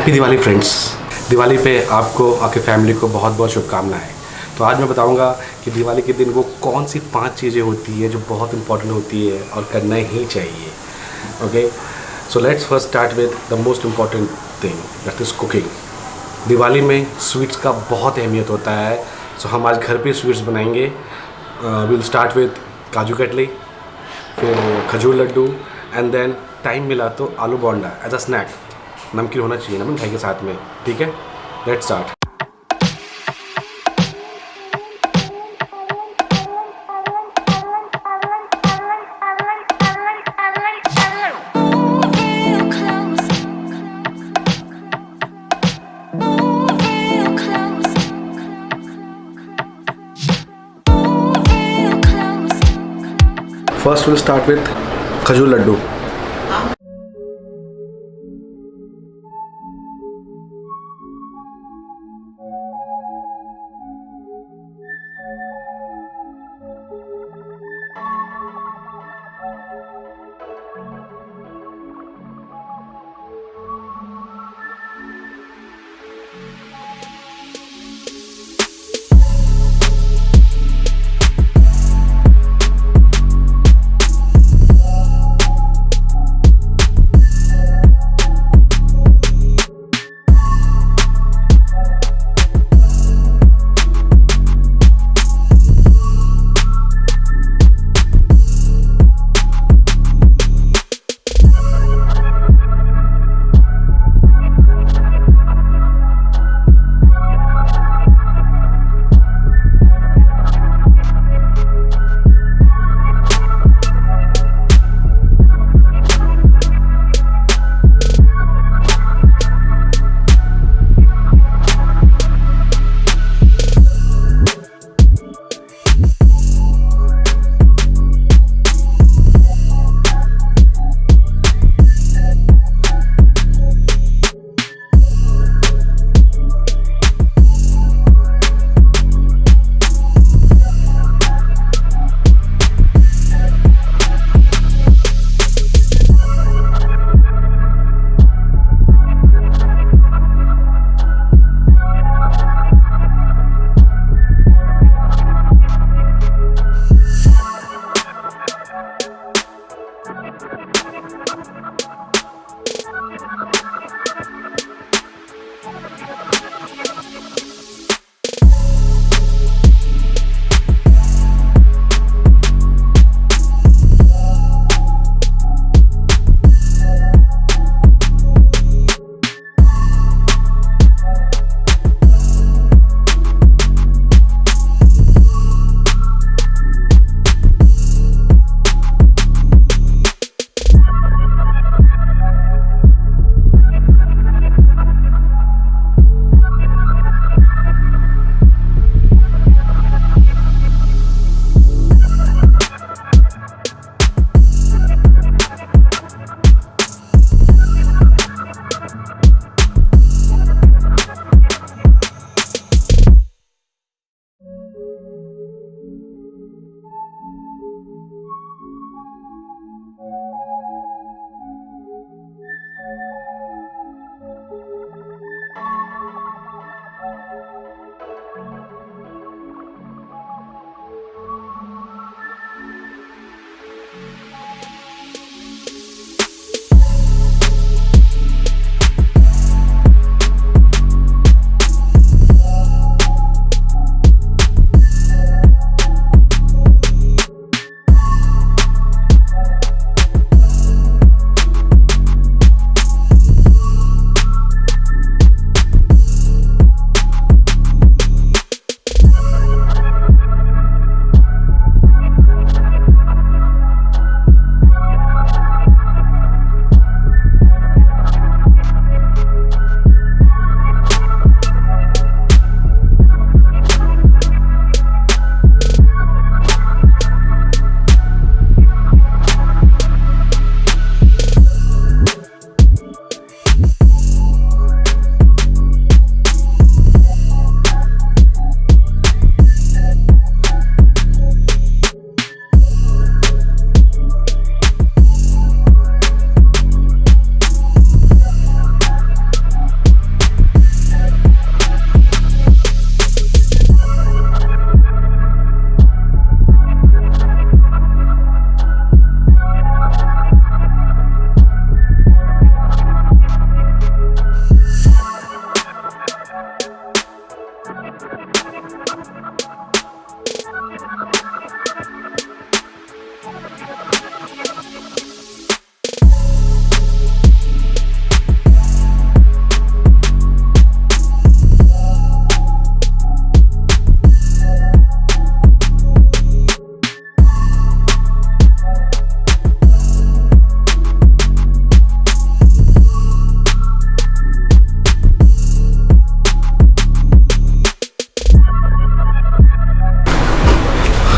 Happy Diwali friends. Diwali पे आपको आपके फैमिली को बहुत बहुत शुभकामनाएं। तो आज मैं बताऊंगा कि दिवाली के दिन वो कौन सी 5 चीज़ें होती है जो बहुत इंपॉर्टेंट होती है और करना ही चाहिए। Okay, so let's first start with the most important thing, that is cooking. Diwali में स्वीट्स का बहुत अहमियत होता है। सो हम आज घर पे स्वीट्स बनाएंगे। Will start with kaju katli, फिर खजूर लड्डू, एंड देन टाइम मिला तो आलू बोंडा एज अ स्नैक। नमकीन होना चाहिए ना मिठाई के साथ में, ठीक है। Let's start. First will start with खजूर Laddu.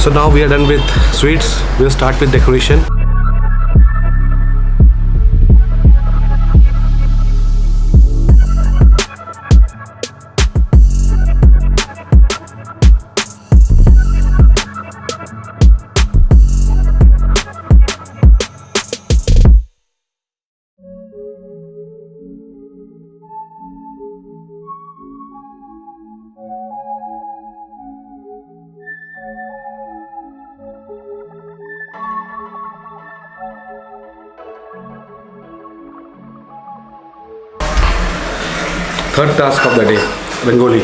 So now we are done with sweets. We'll start with decoration. Third task of the day, Rangoli.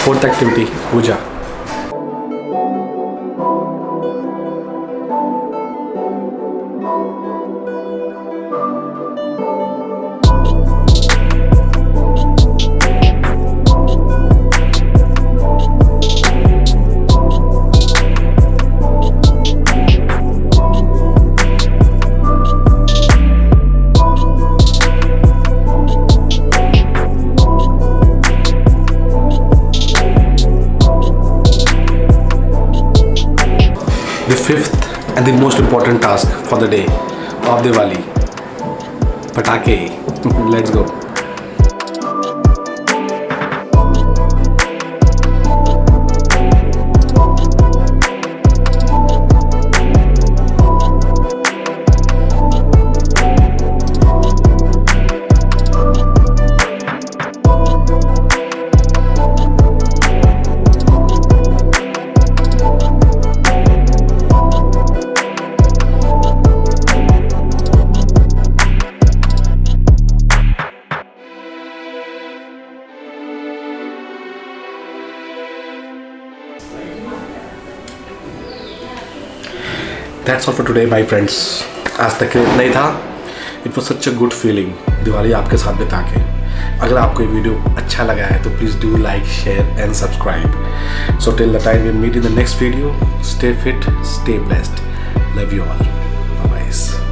Fourth activity, puja. The fifth and the most important task for the day of Diwali, Patake. Let's go. That's all for today, my friends. आज तक नहीं था. It was such a good feeling Diwali आपके साथ बिता के. अगर आपको ये वीडियो अच्छा लगा है तो please do like, share and subscribe. So till the time we meet in the next video, stay fit, stay blessed. Love you all. Bye bye.